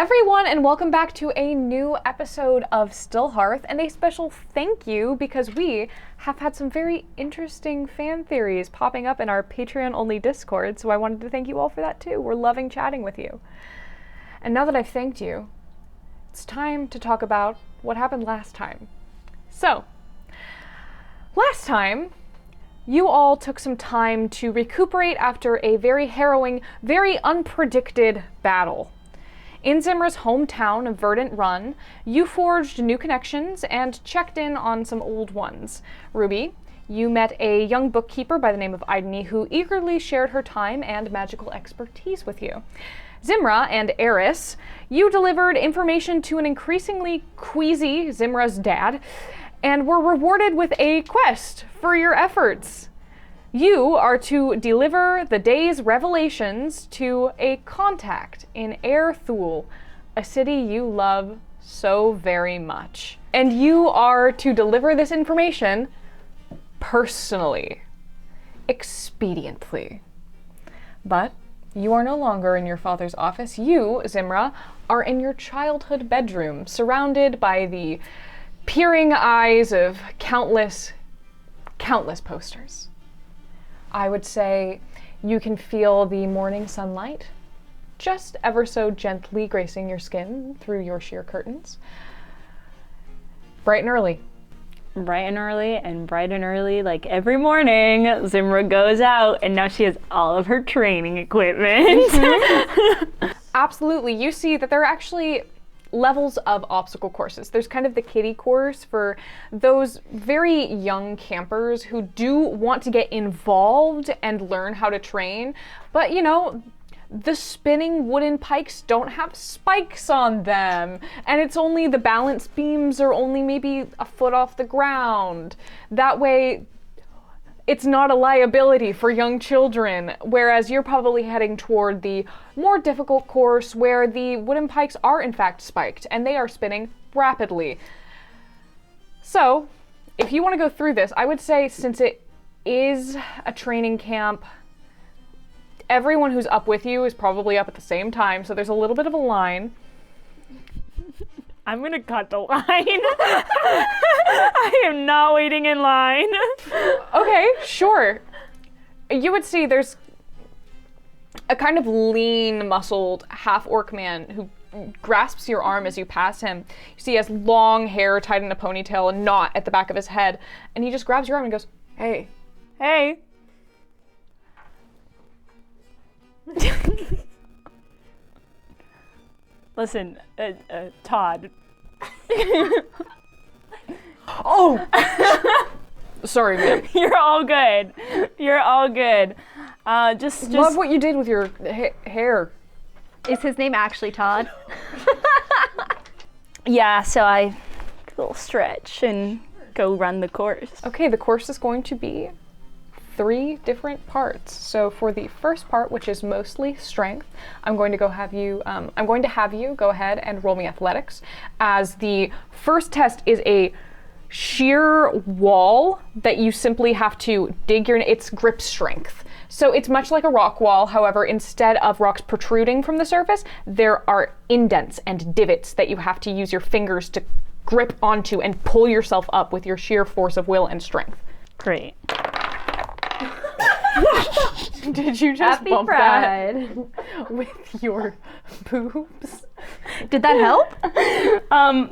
everyone, and welcome back to a new episode of STILLHEARTH, and a special thank you because we have had some very interesting fan theories popping up in our Patreon-only Discord, so I wanted to thank you all for that too. We're loving chatting with you. And now that I've thanked you, it's time to talk about what happened last time. So, last time, you all took some time to recuperate after a very harrowing, very unpredicted battle. In Zimra's hometown of Verdant Run, you forged new connections and checked in on some old ones. Ruby, you met a young bookkeeper by the name of Walentiny who eagerly shared her time and magical expertise with you. Zimra and Eris, you delivered information to an increasingly queasy Zimra's dad and were rewarded with a quest for your efforts. You are to deliver the day's revelations to a contact in Air Thule, a city you love so very much. And you are to deliver this information personally, expediently. But you are no longer in your father's office. You, Zimra, are in your childhood bedroom, surrounded by the peering eyes of countless posters. I would say you can feel the morning sunlight just ever so gently gracing your skin through your sheer curtains. Bright and early. Bright and early, like every morning, Zimra goes out and now she has all of her training equipment. Absolutely. You see that there are actually levels of obstacle courses. There's kind of the kiddie course for those very young campers who do want to get involved and learn how to train, but you know, the spinning wooden pikes don't have spikes on them, and it's only the balance beams are only maybe a foot off the ground. That way, it's not a liability for young children, whereas you're probably heading toward the more difficult course where the wooden pikes are in fact spiked and they are spinning rapidly. So, if you want to go through this, I would say since it is a training camp, everyone who's up with you is probably up at the same time, so there's a little bit of a line. I'm gonna cut the line. I am not waiting in line. Okay, sure. You would see there's a kind of lean, muscled, half-orc man who grasps your arm as you pass him. You see he has long hair tied in a ponytail, a knot at the back of his head, and he just grabs your arm and goes, "Hey." Hey. Listen, Todd. Oh! Sorry, ma'am. You're all good. Just Love what you did with your hair. Is his name actually Todd? Yeah, so I a little stretch and go run the course. Okay, the course is going to be 3 different parts. So for the first part, which is mostly strength, I'm going to have you go ahead and roll me athletics, as the first test is a sheer wall that you simply have to dig it's grip strength. So it's much like a rock wall, however, instead of rocks protruding from the surface, there are indents and divots that you have to use your fingers to grip onto and pull yourself up with your sheer force of will and strength. Great. Did you just Happy bump Pride. that with your boobs? Did that help?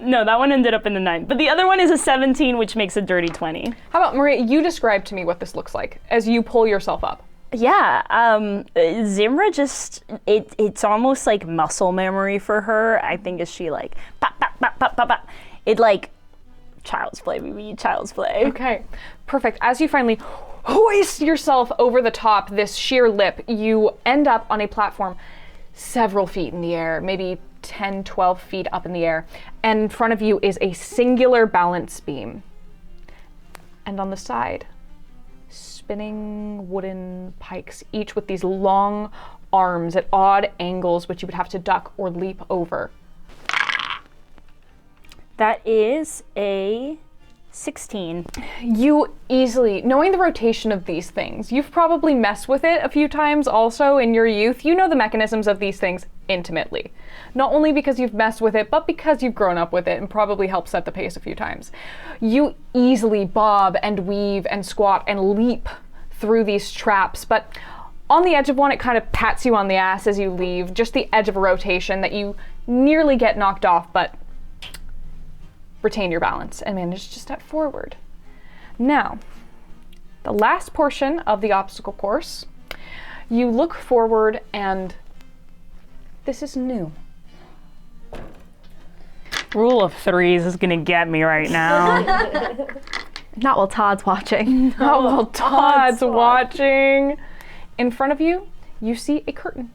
No, that one ended up in the 9. But the other one is a 17, which makes a dirty 20. How about, Maria, you describe to me what this looks like as you pull yourself up. Yeah, Zimra just, it's almost like muscle memory for her. I think as she like, pop, pop, pop, pop, pop, pop. It like, child's play, baby, child's play. Okay, perfect. As you finally hoist yourself over the top this sheer lip, you end up on a platform several feet in the air, maybe 10, 12 feet up in the air. And in front of you is a singular balance beam. And on the side, spinning wooden pikes, each with these long arms at odd angles, which you would have to duck or leap over. That is a 16. You easily, knowing the rotation of these things, you've probably messed with it a few times also in your youth. You know the mechanisms of these things intimately. Not only because you've messed with it, but because you've grown up with it and probably helped set the pace a few times. You easily bob and weave and squat and leap through these traps, but on the edge of one, it kind of pats you on the ass as you leave, just the edge of a rotation that you nearly get knocked off, but retain your balance and manage to step forward. Now, the last portion of the obstacle course, you look forward and this is new. Rule of threes is gonna get me right now. Not while Todd's watching. Not while Todd's watching. In front of you, you see a curtain.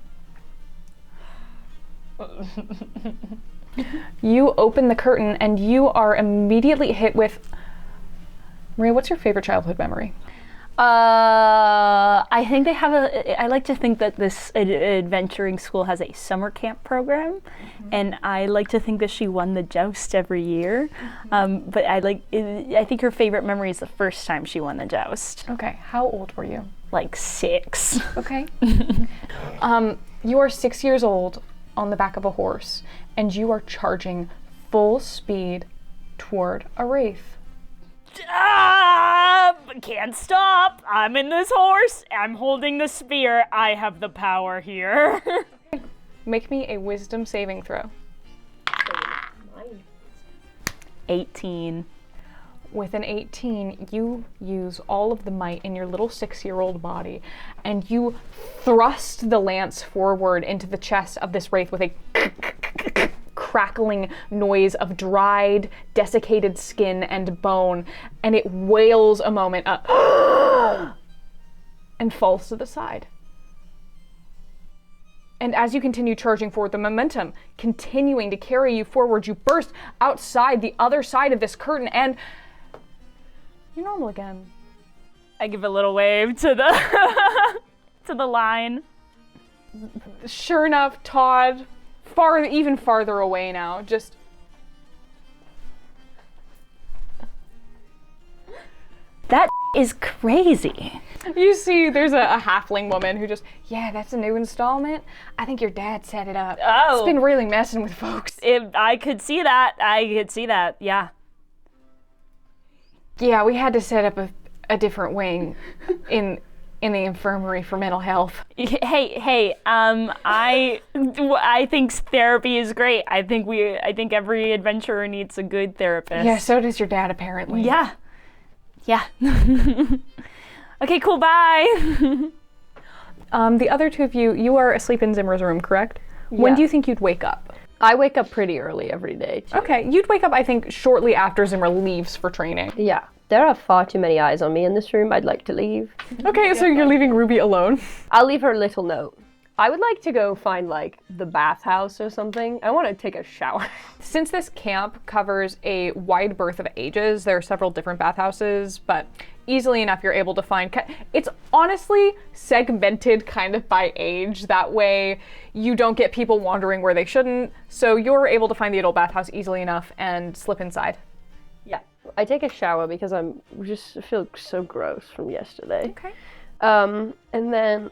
You open the curtain and you are immediately hit with... Maria, what's your favorite childhood memory? I think they have I like to think that this adventuring school has a summer camp program, and I like to think that she won the joust every year. But I think her favorite memory is the first time she won the joust. Okay, how old were you? Like 6. Okay. You are 6 years old on the back of a horse, and you are charging full speed toward a wraith. Can't stop. I'm in this horse. I'm holding the spear. I have the power here. Make me a wisdom saving throw. 18. With an 18, you use all of the might in your little 6-year-old body, and you thrust the lance forward into the chest of this wraith with a crackling noise of dried, desiccated skin and bone, and it wails a moment and falls to the side. And as you continue charging forward, the momentum continuing to carry you forward, you burst outside the other side of this curtain, and you're normal again. I give a little wave to the to the line. Sure enough, Todd, even farther away now, just... That is crazy. You see there's a halfling woman who just, yeah, that's a new installment. I think your dad set it up. Oh. It's been really messing with folks. I could see that, yeah. Yeah, we had to set up a different wing in the infirmary for mental health. Hey, I think therapy is great. I think every adventurer needs a good therapist. Yeah, so does your dad apparently. Yeah. Okay, cool, bye. The other two of you are asleep in Zimra's room, correct? When Yeah. do you think you'd wake up? I wake up pretty early every day, too. Okay, you'd wake up, I think, shortly after Zimra leaves for training. Yeah. There are far too many eyes on me in this room. I'd like to leave. Okay, so you're leaving Ruby alone. I'll leave her a little note. I would like to go find, like, the bathhouse or something. I want to take a shower. Since this camp covers a wide berth of ages, there are several different bathhouses, but easily enough you're able to find... It's honestly segmented kind of by age. That way you don't get people wandering where they shouldn't, so you're able to find the adult bathhouse easily enough and slip inside. Yeah. I take a shower because I feel so gross from yesterday. Okay. And then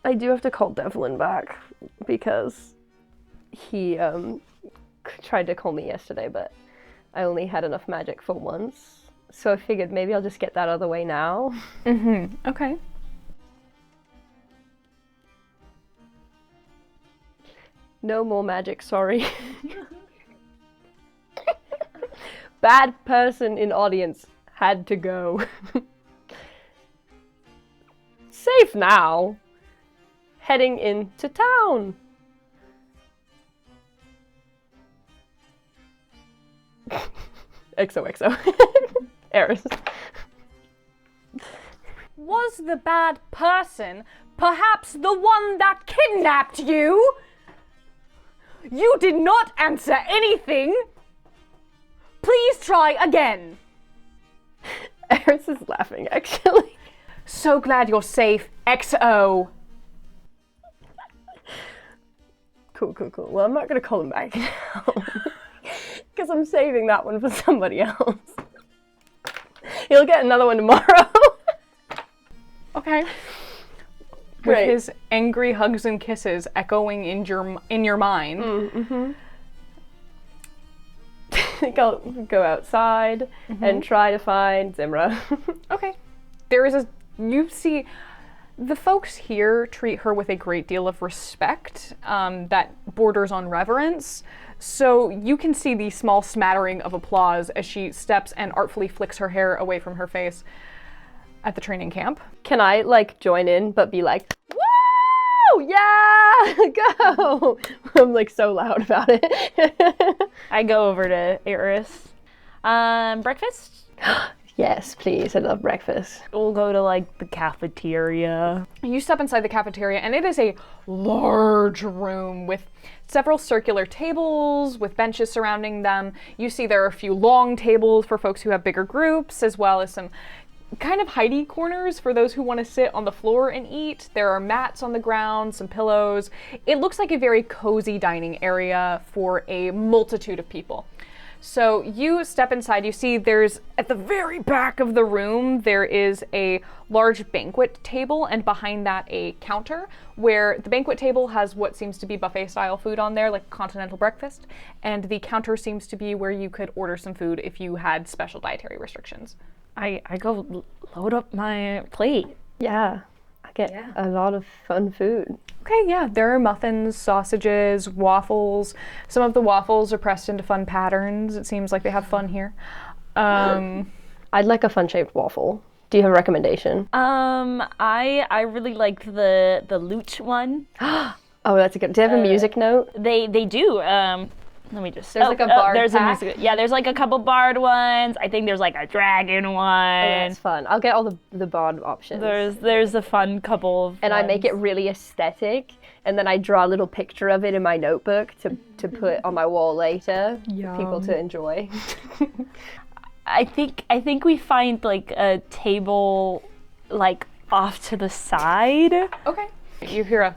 I do have to call Devlin back because he tried to call me yesterday, but I only had enough magic for once. So I figured maybe I'll just get that out of the way now. Okay. No more magic, sorry. Bad person in audience had to go. Safe now. Heading into town. XOXO. Eris. Was the bad person perhaps the one that kidnapped you? You did not answer anything. Please try again. Eris is laughing, actually. So glad you're safe, XO. Cool. Well, I'm not gonna call him back now. Because I'm saving that one for somebody else. He'll get another one tomorrow. Okay. Great. With his angry hugs and kisses echoing in your mind. Mm-hmm. Go outside and try to find Zimra. Okay. You see, the folks here treat her with a great deal of respect that borders on reverence. So you can see the small smattering of applause as she steps and artfully flicks her hair away from her face at the training camp. Can I, like, join in, but be like, woo! Yeah! Go! I'm, like, so loud about it. I go over to Eris. Breakfast? Yes, please. I love breakfast. We'll go to, like, the cafeteria. You step inside the cafeteria, and it is a large room with several circular tables with benches surrounding them. You see there are a few long tables for folks who have bigger groups, as well as some kind of hidey corners for those who want to sit on the floor and eat. There are mats on the ground, some pillows. It looks like a very cozy dining area for a multitude of people. So you step inside, you see there's, at the very back of the room, there is a large banquet table, and behind that a counter, where the banquet table has what seems to be buffet-style food on there, like continental breakfast, and the counter seems to be where you could order some food if you had special dietary restrictions. I go load up my plate. Yeah. I get a lot of fun food. Okay, yeah, there are muffins, sausages, waffles. Some of the waffles are pressed into fun patterns. It seems like they have fun here. I'd like a fun-shaped waffle. Do you have a recommendation? I really liked the Looch one. Oh, that's a good. Do they have a music note? They do. Let me just. There's like a barred there's pack? a music. Yeah, there's like a couple barred ones. I think there's like a dragon one. Oh, that's fun. I'll get all the barred options. There's a fun couple of and I make it really aesthetic, and then I draw a little picture of it in my notebook to put on my wall later for people to enjoy. I think we find like a table like off to the side. Okay. You hear a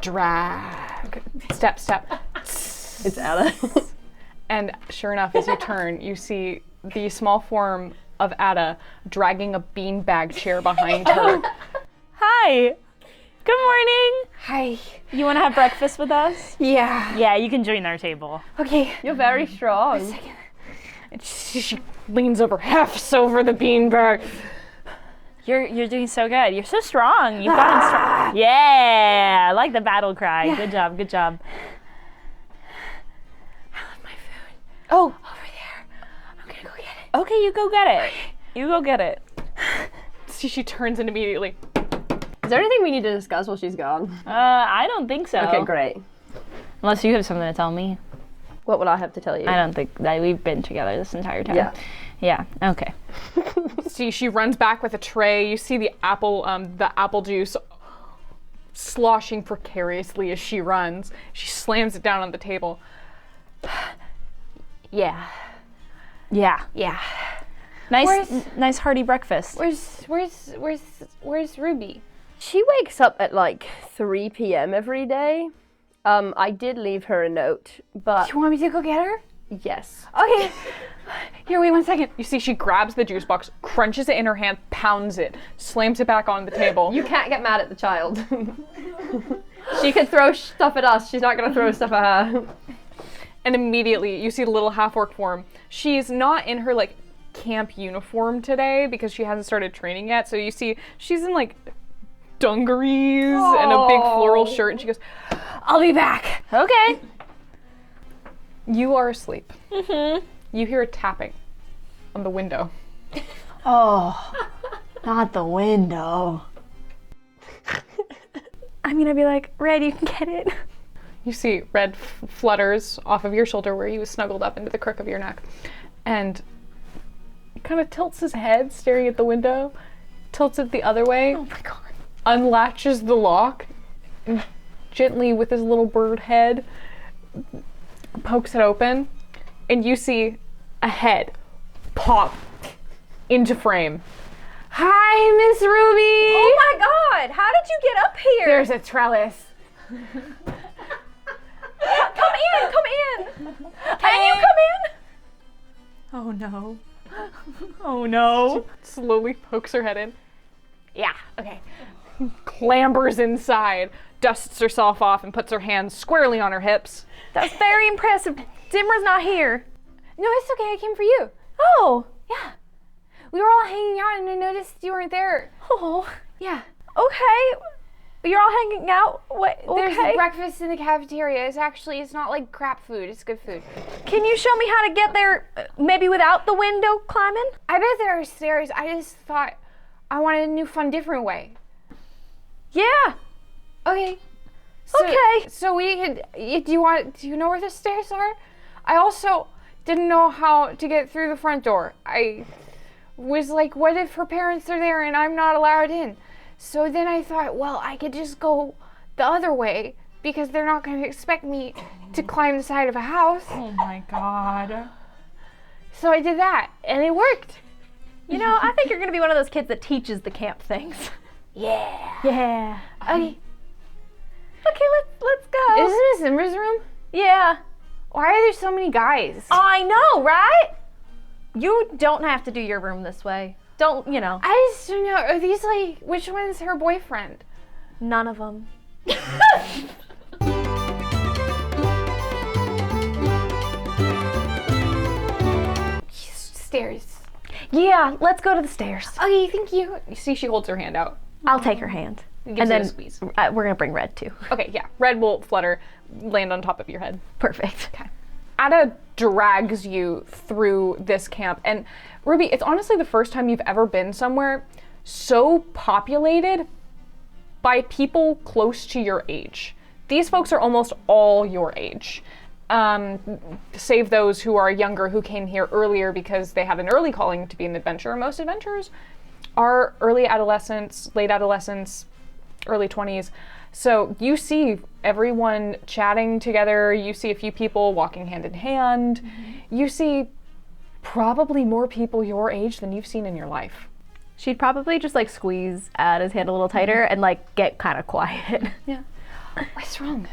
drag. Step. It's Ada. And sure enough, as you turn, you see the small form of Ada dragging a beanbag chair behind her. Hi. Good morning. Hi. You want to have breakfast with us? Yeah. Yeah, you can join our table. Okay. You're very strong. And she leans over, hefts over the beanbag. You're doing so good. You're so strong. You've gotten strong. Yeah, I like the battle cry. Yeah. Good job. Oh, over there. I'm gonna go get it. Okay, you go get it. You go get it. See, she turns in immediately. Is there anything we need to discuss while she's gone? I don't think so. Okay, great. Unless you have something to tell me. What would I have to tell you? I don't think that we've been together this entire time. Yeah. Yeah, okay. See, she runs back with a tray. You see the apple juice sloshing precariously as she runs. She slams it down on the table. Yeah. Nice hearty breakfast. Where's Ruby? She wakes up at like 3 p.m. every day. I did leave her a note, but You want me to go get her? yes. Okay. Here, wait 1 second. You see, she grabs the juice box, crunches it in her hand, pounds it, slams it back on the table. You can't get mad at the child. She could throw stuff at us. She's not gonna throw stuff at her. And immediately, you see the little half-orc form. She's not in her, like, camp uniform today because she hasn't started training yet. So you see, she's in, like, dungarees and a big floral shirt. And she goes, I'll be back. Okay. You are asleep. Mm-hmm. You hear a tapping on the window. Oh, not the window. I'm gonna be like, Red, you can get it. You see Red flutters off of your shoulder where he was snuggled up into the crook of your neck. And he kind of tilts his head, staring at the window, tilts it the other way. Oh my god. Unlatches the lock, and gently with his little bird head, pokes it open, and you see a head pop into frame. Hi, Miss Ruby! Oh my god, how did you get up here? There's a trellis. Come in! Can you come in? Oh no. Oh no. Slowly pokes her head in. Yeah, okay. Clambers inside, dusts herself off, and puts her hands squarely on her hips. That's very impressive. Zimra's not here. No, it's okay. I came for you. Oh. Yeah. We were all hanging out and I noticed you weren't there. Oh. Yeah. Okay. You're all hanging out? What? There's Okay. breakfast in the cafeteria. It's not like crap food. It's good food. Can you show me how to get there, maybe without the window climbing? I bet there are stairs. I just thought I wanted a new, fun, different way. Yeah. Okay. Okay. So we could. Do you know where the stairs are? I also didn't know how to get through the front door. I was like, what if her parents are there and I'm not allowed in? So then I thought, well, I could just go the other way because they're not going to expect me to climb the side of a house. Oh my god. So I did that, and it worked. You know, I think you're gonna be one of those kids that teaches the camp things. Yeah. Yeah. Okay. Okay, let's go. Is this Zimmer's room? Yeah. Why are there so many guys? I know, right? You don't have to do your room this way. Don't, you know. I just don't know. Are these like, which one's her boyfriend? None of them. Stairs. Yeah, let's go to the stairs. Okay, thank you. You see she holds her hand out. I'll take her hand. Gives And it a then squeeze. we're gonna bring Red too. Okay, yeah. Red will flutter, land on top of your head. Perfect. Ada drags you through this camp. And Ruby, it's honestly the first time you've ever been somewhere so populated by people close to your age. These folks are almost all your age. Save those who are younger who came here earlier because they had an early calling to be an adventurer. Most adventurers are early adolescents, late adolescents, early 20s. So you see everyone chatting together. You see a few people walking hand in hand. You see probably more people your age than you've seen in your life. She'd probably just like squeeze Ada's hand a little tighter and like get kind of quiet. Yeah. What's wrong?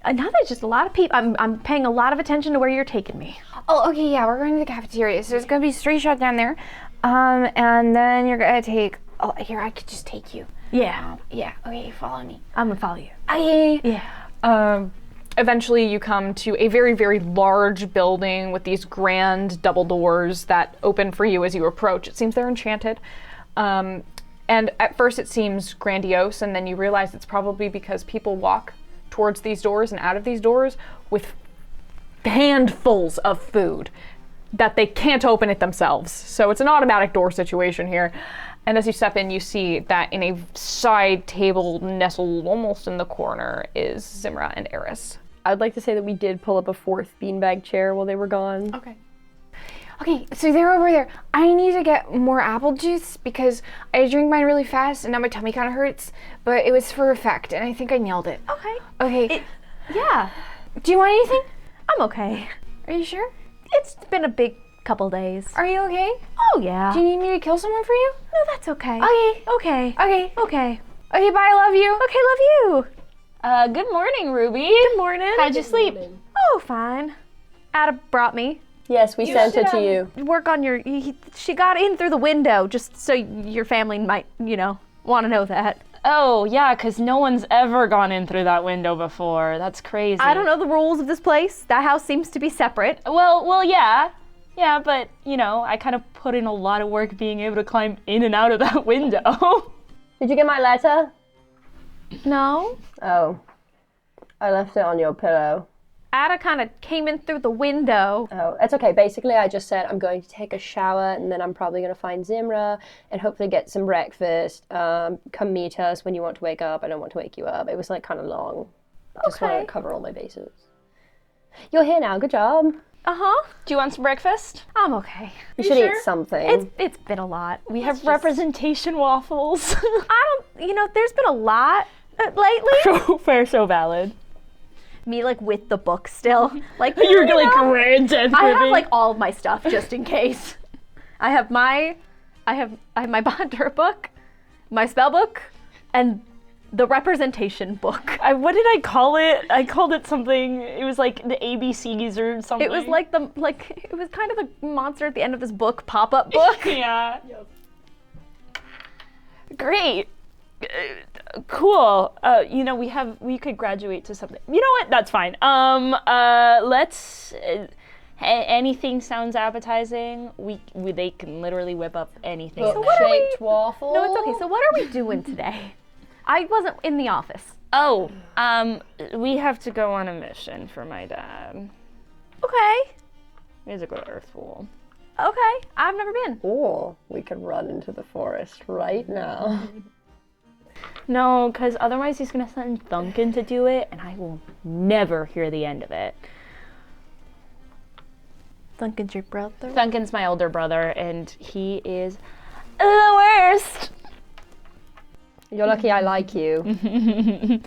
Now there's just a lot of people. I'm paying a lot of attention to where you're taking me. Oh, okay, yeah, we're going to the cafeteria. So there's gonna be a straight shot down there. And then you're gonna take, oh, here, I could just take you. Yeah. Yeah, okay, follow me. I'm gonna follow you. Okay. Yeah. Eventually you come to a very, very large building with these grand double doors that open for you as you approach. It seems they're enchanted. And at first it seems grandiose, and then you realize it's probably because people walk towards these doors and out of these doors with handfuls of food that they can't open it themselves. So it's an automatic door situation here. And as you step in, you see that in a side table nestled almost in the corner is Zimra and Eris. I'd like to say that we did pull up a fourth beanbag chair while they were gone. Okay. Okay, so they're over there. I need to get more apple juice because I drink mine really fast and now my tummy kind of hurts, but it was for effect and I think I nailed it. Okay. Okay. Yeah. Do you want anything? I'm okay. Are you sure? It's been a big couple days. Are you okay? Oh yeah. Do you need me to kill someone for you? No, that's okay. Okay. Okay. Okay. Okay. Okay, bye, I love you. Okay, love you. Good morning, Ruby. Good morning. How'd you sleep? Oh, fine. Ada brought me. Yes, we sent her to you. Work on your. She got in through the window, just so your family might, want to know that. Oh, yeah, because no one's ever gone in through that window before. That's crazy. I don't know the rules of this place. That house seems to be separate. Well, yeah. Yeah, but, I kind of put in a lot of work being able to climb in and out of that window. Did you get my letter? No. Oh. I left it on your pillow. Ada kind of came in through the window. Oh, it's okay. Basically, I just said I'm going to take a shower and then I'm probably going to find Zimra and hopefully get some breakfast. Come meet us when you want to wake up. I don't want to wake you up. It was like kind of long. Just wanted to cover all my bases. You're here now. Good job. Uh-huh. Do you want some breakfast? I'm okay. You should eat something. It's been a lot. We have representation waffles. There's been a lot lately. So fair, so valid. Me with the book still. You're grand and I have all of my stuff just in case. I have my Bondura book, my spell book, and the representation book. What did I call it? I called it something. It was like the ABCs or something. It was like it was kind of the monster at the end of this book, pop-up book. Yeah. Great. Cool. We could graduate to something. You know what? That's fine. Let's. Anything sounds appetizing. They can literally whip up anything. Shaked waffle. No, it's okay. So what are we doing today? I wasn't in the office. Oh, we have to go on a mission for my dad. Okay. We have to go to Earthful. Okay. I've never been. Or we could run into the forest right now. No, because otherwise he's going to send Duncan to do it, and I will never hear the end of it. Duncan's your brother? Duncan's my older brother, and he is the worst. You're lucky I like you.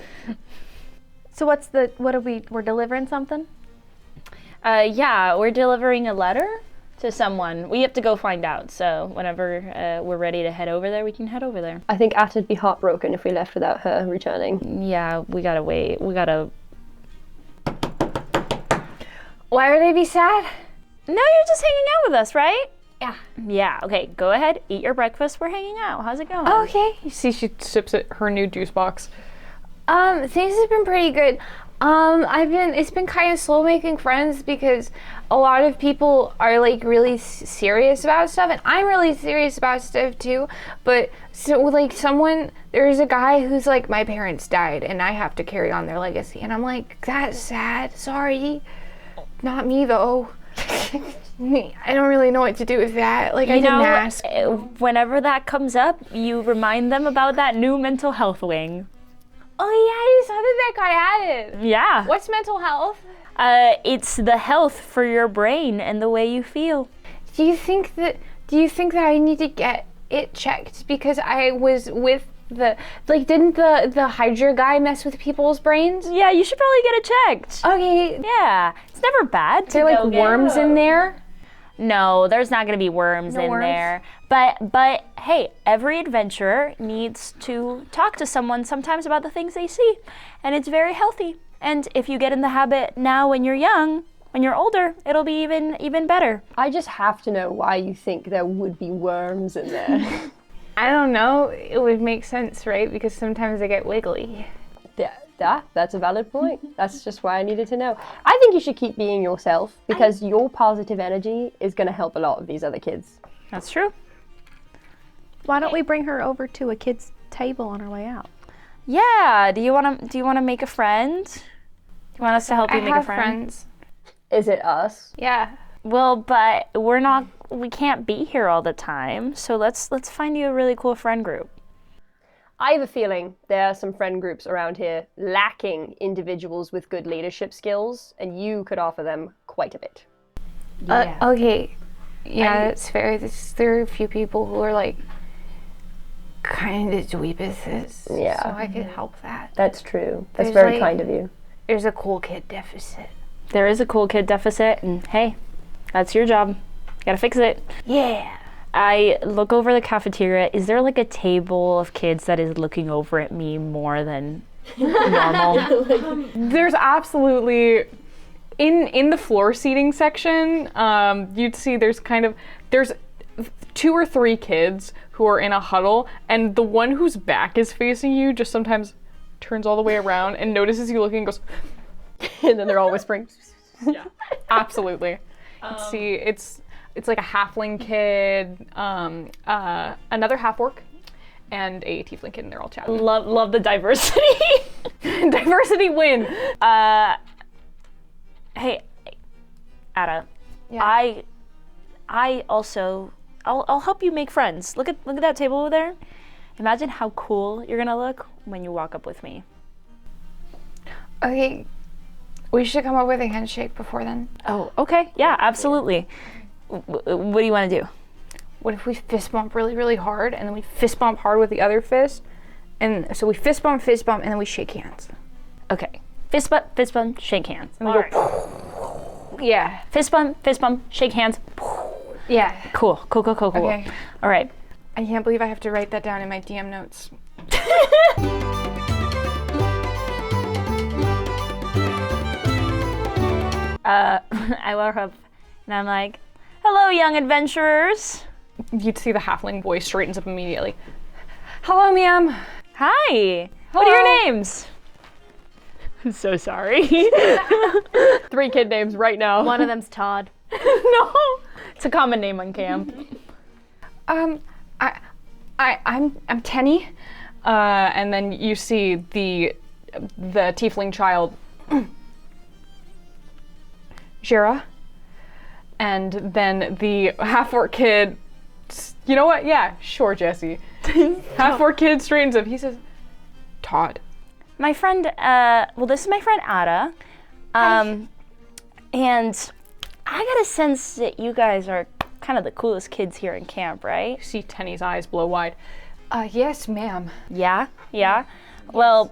So we're delivering something? Yeah, we're delivering a letter to someone. We have to go find out, so whenever we're ready to head over there, we can head over there. I think Atta'd be heartbroken if we left without her returning. Yeah, we gotta wait. Why would I be sad? No, you're just hanging out with us, right? Yeah. Yeah, okay, go ahead, eat your breakfast, we're hanging out. How's it going? Okay. You see she sips at her new juice box. Things have been pretty good. It's been kind of slow making friends because a lot of people are like really serious about stuff, and I'm really serious about stuff too. But so like there's a guy who's like, my parents died and I have to carry on their legacy, and I'm like, that's sad. Sorry, not me though. I don't really know what to do with that. Like, I didn't ask. Whenever that comes up, you remind them about that new mental health wing. Oh yeah, I saw that got added. Yeah. What's mental health? It's the health for your brain and the way you feel. Do you think that I need to get it checked? Because I was with didn't the Hydra guy mess with people's brains? Yeah, you should probably get it checked. Okay. Yeah, it's never bad to There are like worms in there? No, there's not going to be worms there. But hey, every adventurer needs to talk to someone sometimes about the things they see, and it's very healthy. And if you get in the habit now when you're young, when you're older, it'll be even better. I just have to know why you think there would be worms in there. I don't know. It would make sense, right? Because sometimes they get wiggly. That's a valid point. That's just why I needed to know. I think you should keep being yourself because your positive energy is going to help a lot of these other kids. That's true. Why don't we bring her over to a kid's table on our way out? Yeah. Do you want to make a friend? You want us to help you make a friend? Friends. Is it us? Yeah. Well, but we can't be here all the time. So let's find you a really cool friend group. I have a feeling there are some friend groups around here lacking individuals with good leadership skills, and you could offer them quite a bit. Okay. Yeah, that's fair. There are a few people who are like kind of dweebuses. Yeah. So I could help that. That's true. That's There's very kind of you. There's a cool kid deficit. There is a cool kid deficit, and hey, that's your job. You gotta fix it. Yeah. I look over the cafeteria. Is there like a table of kids that is looking over at me more than normal? There's absolutely in the floor seating section, you'd see there's 2 or 3 kids who are in a huddle, and the one whose back is facing you just sometimes turns all the way around and notices you looking and goes, And then they're all whispering. yeah, absolutely. See, it's like a halfling kid, another half-orc, and a tiefling kid, and they're all chatting. Love the diversity. Diversity win. Hey, Ada. Yeah. I'll help you make friends. Look at that table over there. Imagine how cool you're gonna look when you walk up with me. Okay. We should come up with a handshake before then. Oh, okay. Yeah, absolutely. What do you want to do? What if we fist bump really, really hard, and then we fist bump hard with the other fist? And so we fist bump, and then we shake hands. Okay. Fist bump, shake hands. And we go, yeah. Fist bump, shake hands. Yeah. Cool. Okay. All right. I can't believe I have to write that down in my DM notes. I walk up and I'm like, hello, young adventurers. You'd see the halfling boy straightens up immediately. Hello, ma'am. Hi. What are your names? I'm so sorry. 3 kid names right now. One of them's Todd. No. It's a common name on camp. I'm Tenny. And then you see the tiefling child, Jira. And then the half-orc kid, you know what? Yeah, sure, Jessi. Half-orc kid straightens up. He says, Todd. My friend, this is my friend Ada. And I got a sense that you guys are kind of the coolest kids here in camp, right? You see Tenny's eyes blow wide. Yes, ma'am. Yeah? Yeah? Well,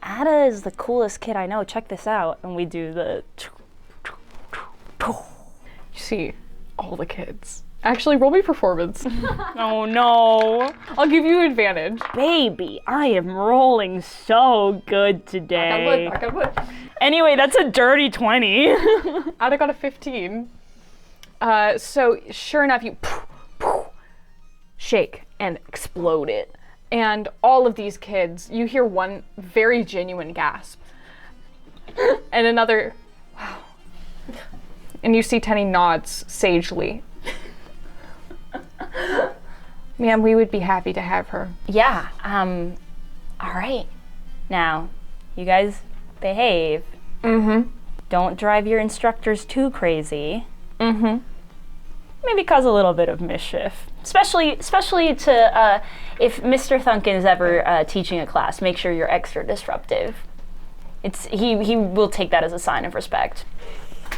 Ada is the coolest kid I know. Check this out. And we do the... You see all the kids. Actually, roll me performance. Oh no. I'll give you advantage. Baby, I am rolling so good today. Knock on wood. Anyway, that's a dirty 20. Ada got a 15. So sure enough, you shake and explode it. And all of these kids, you hear one very genuine gasp. And another, wow. And you see Tenny nods sagely. Ma'am, we would be happy to have her. Yeah, all right. Now, you guys behave. Mm-hmm. Don't drive your instructors too crazy. Mm-hmm. Maybe cause a little bit of mischief. Especially to, if Mr. Thunken is ever teaching a class, make sure you're extra disruptive. He will take that as a sign of respect.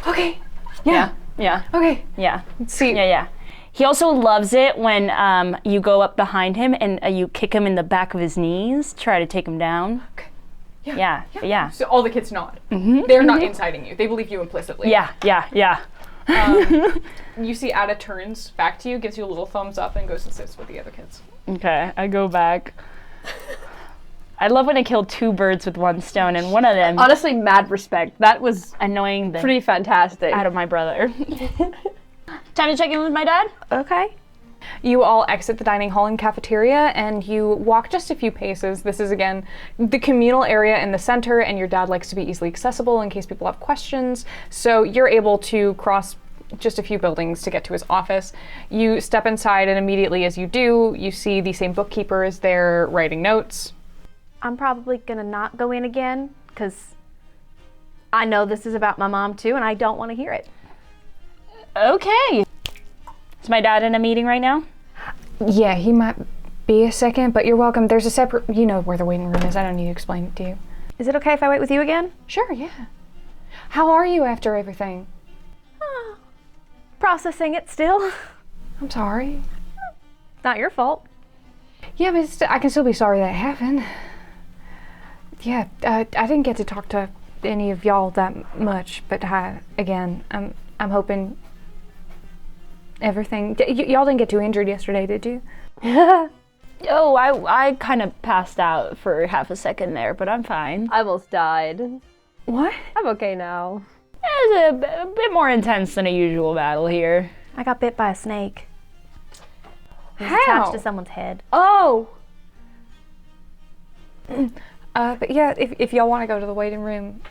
Okay. Yeah. Yeah. Okay. Yeah. Let's see. Yeah. He also loves it when you go up behind him and you kick him in the back of his knees, try to take him down. Okay. Yeah. So all the kids nod. Mm-hmm. They're not inciting you. They believe you implicitly. Yeah. You see Ada turns back to you, gives you a little thumbs up, and goes and sits with the other kids. Okay, I go back. I love when I kill 2 birds with 1 stone, and one of them Honestly, mad respect. That was annoying the pretty fantastic. out of my brother. Time to check in with my dad? Okay. You all exit the dining hall and cafeteria, and you walk just a few paces. This is, again, the communal area in the center, and your dad likes to be easily accessible in case people have questions. So you're able to cross just a few buildings to get to his office. You step inside, and immediately as you do, you see the same bookkeeper is there writing notes. I'm probably gonna not go in again because I know this is about my mom too, and I don't want to hear it. Okay. Is my dad in a meeting right now? Yeah, he might be a second, but you're welcome. There's a separate, you know where the waiting room is. I don't need to explain it to you. Is it okay if I wait with you again? Sure, yeah. How are you after everything? Processing it still. I'm sorry. Not your fault. Yeah, but I can still be sorry that happened. Yeah, I didn't get to talk to any of y'all that much, but again, I'm hoping everything. Y'all didn't get too injured yesterday, did you? Oh, I kind of passed out for half a second there, but I'm fine. I almost died. What? I'm okay now. It was a bit more intense than a usual battle here. I got bit by a snake. It was How? attached to someone's head. Oh. But yeah, if y'all want to go to the waiting room.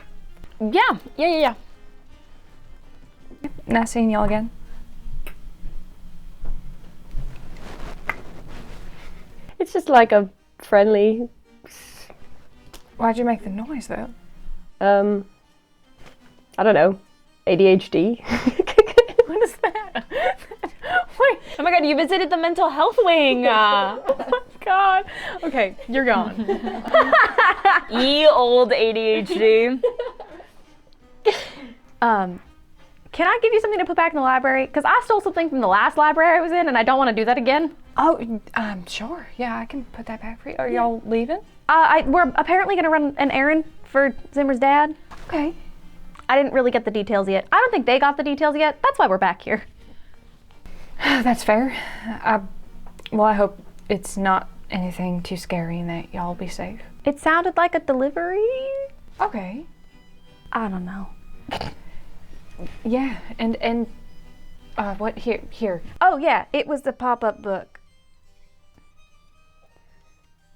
Yeah. Nice seeing y'all again. It's just like a friendly, Why'd you make the noise though? I don't know, ADHD. What is that? Wait. Oh my god, you visited the mental health wing. Oh my god. Okay, you're gone. Ye old ADHD. Can I give you something to put back in the library? Because I stole something from the last library I was in, and I don't want to do that again. Oh, sure. Yeah, I can put that back for you. Are y'all leaving? We're apparently going to run an errand for Zimmer's dad. Okay. I didn't really get the details yet. I don't think they got the details yet. That's why we're back here. That's fair. Well, I hope it's not anything too scary and that y'all will be safe. It sounded like a delivery. Okay. I don't know. Yeah, and what here? Oh yeah, it was the pop-up book.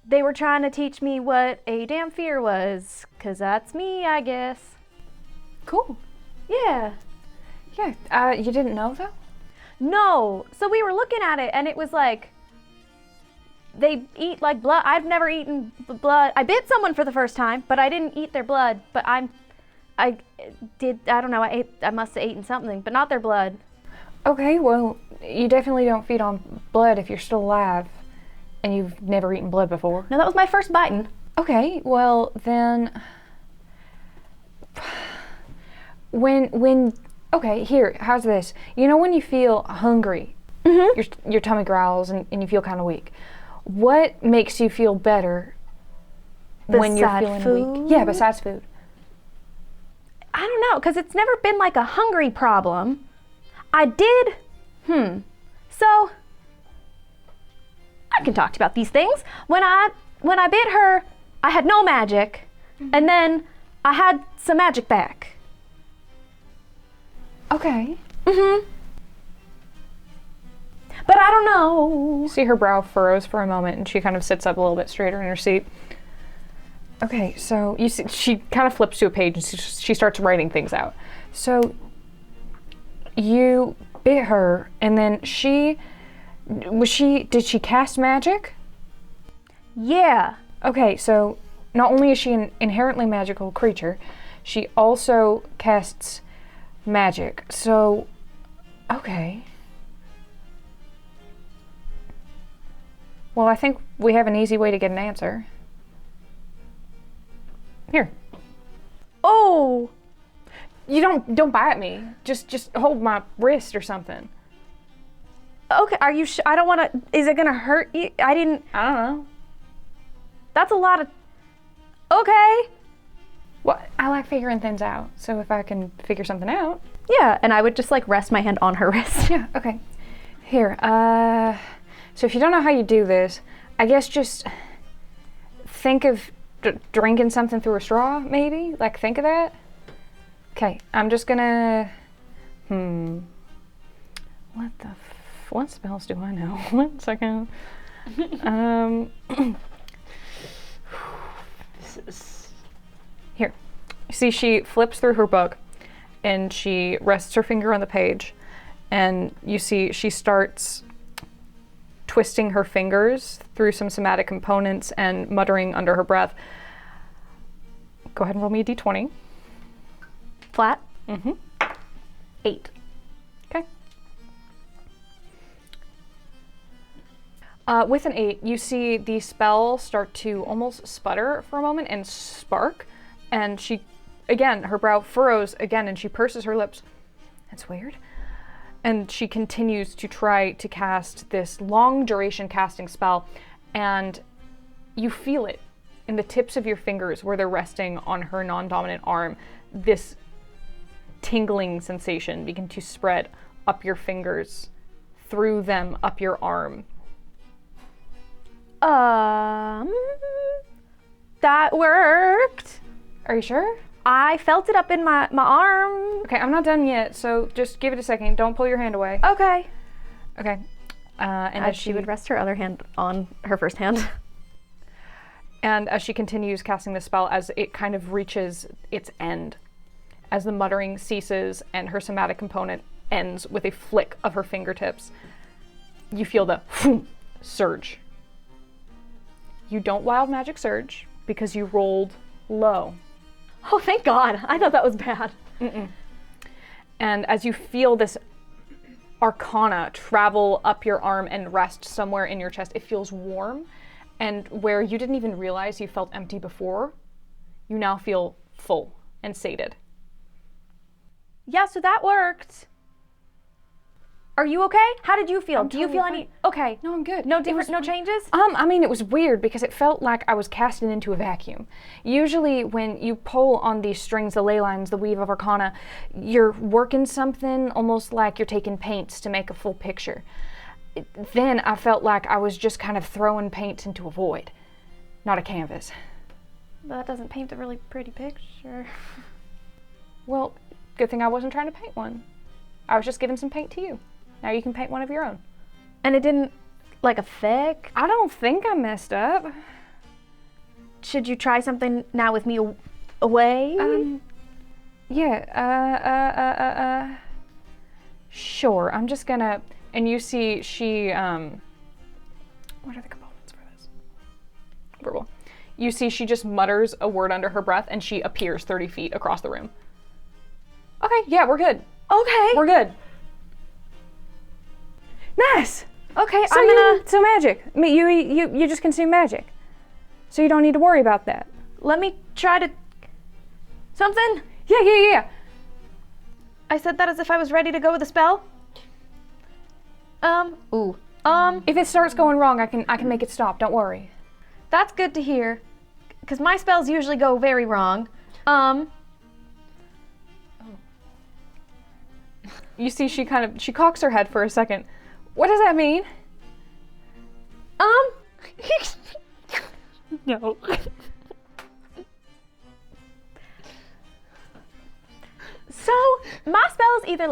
They were trying to teach me what a damn fear was, 'cause that's me, I guess. Cool. Yeah. Yeah. You didn't know though? No. So we were looking at it and it was like they eat like blood. I've never eaten blood. I bit someone for the first time, but I didn't eat their blood. But I don't know, I must have eaten something, but not their blood. Okay, well, you definitely don't feed on blood if you're still alive and you've never eaten blood before. No, that was my first biting. Okay, well then okay, here, how's this? You know when you feel hungry, your tummy growls and you feel kind of weak. What makes you feel better when you're feeling food? weak? Yeah, besides food. I don't know, because it's never been like a hungry problem. I did, so I can talk to you about these things. When I bit her, I had no magic, and then I had some magic back. Okay. But I don't know. See her brow furrows for a moment and she kind of sits up a little bit straighter in her seat. Okay, so you see, she kind of flips to a page and she starts writing things out. So you bit her and then did she cast magic? Yeah. Okay, so not only is she an inherently magical creature, she also casts magic. So, okay. Well, I think we have an easy way to get an answer. Here. Oh. You don't bite me. Just hold my wrist or something. Okay, are you I don't want to, is it going to hurt you? I don't know. That's a lot of, okay. Well, I like figuring things out. So if I can figure something out. Yeah, and I would just like rest my hand on her wrist. Yeah, okay. Here, so if you don't know how you do this, I guess just think of drinking something through a straw, maybe? Like, think of that? Okay, I'm just gonna, what spells do I know? 1 second. Here. You see, she flips through her book and she rests her finger on the page, and you see she starts twisting her fingers through some somatic components and muttering under her breath. Go ahead and roll me a d20. Flat? 8. Okay. With an 8, you see the spell start to almost sputter for a moment and spark, and she, again, her brow furrows again and she purses her lips. That's weird. And she continues to try to cast this long duration casting spell, and you feel it in the tips of your fingers where they're resting on her non-dominant arm. This tingling sensation begin to spread up your fingers, through them, up your arm. That worked. Are you sure? I felt it up in my arm. Okay, I'm not done yet, so just give it a second. Don't pull your hand away. Okay. Okay. And As she would rest her other hand on her first hand. And as she continues casting the spell, as it kind of reaches its end, as the muttering ceases and her somatic component ends with a flick of her fingertips, you feel the surge. You don't wild magic surge because you rolled low. Oh, thank God. I thought that was bad. And as you feel this arcana travel up your arm and rest somewhere in your chest, it feels warm. And where you didn't even realize you felt empty before, you now feel full and sated. Yeah, so that worked. Are you okay? How did you feel? I'm Do you totally feel fine. any? Okay. No, I'm good. No It different. was- No changes. I mean, it was weird because it felt like I was casting into a vacuum. Usually when you pull on these strings, the ley lines, the weave of arcana, you're working something almost like you're taking paints to make a full picture. Then I felt like I was just kind of throwing paints into a void, not a canvas. That doesn't paint a really pretty picture. Well, Good thing I wasn't trying to paint one. I was just giving some paint to you. Now you can paint one of your own. And it didn't, like, affect? I don't think I messed up. Should you try something now with me away? Yeah, sure. I'm just gonna, and you see she, what are the components for this? Verbal. You see she just mutters a word under her breath and she appears 30 feet across the room. Okay, yeah, we're good. Okay. We're good. Nice. Okay, So so magic. I mean, you just consume magic. So you don't need to worry about that. let me try to, something? Yeah. I said that as if I was ready to go with a spell. If it starts going wrong, I can make it stop. Don't worry. That's good to hear, because my spells usually go very wrong. You see, she cocks her head for a second. What does that mean? No. So, my spells either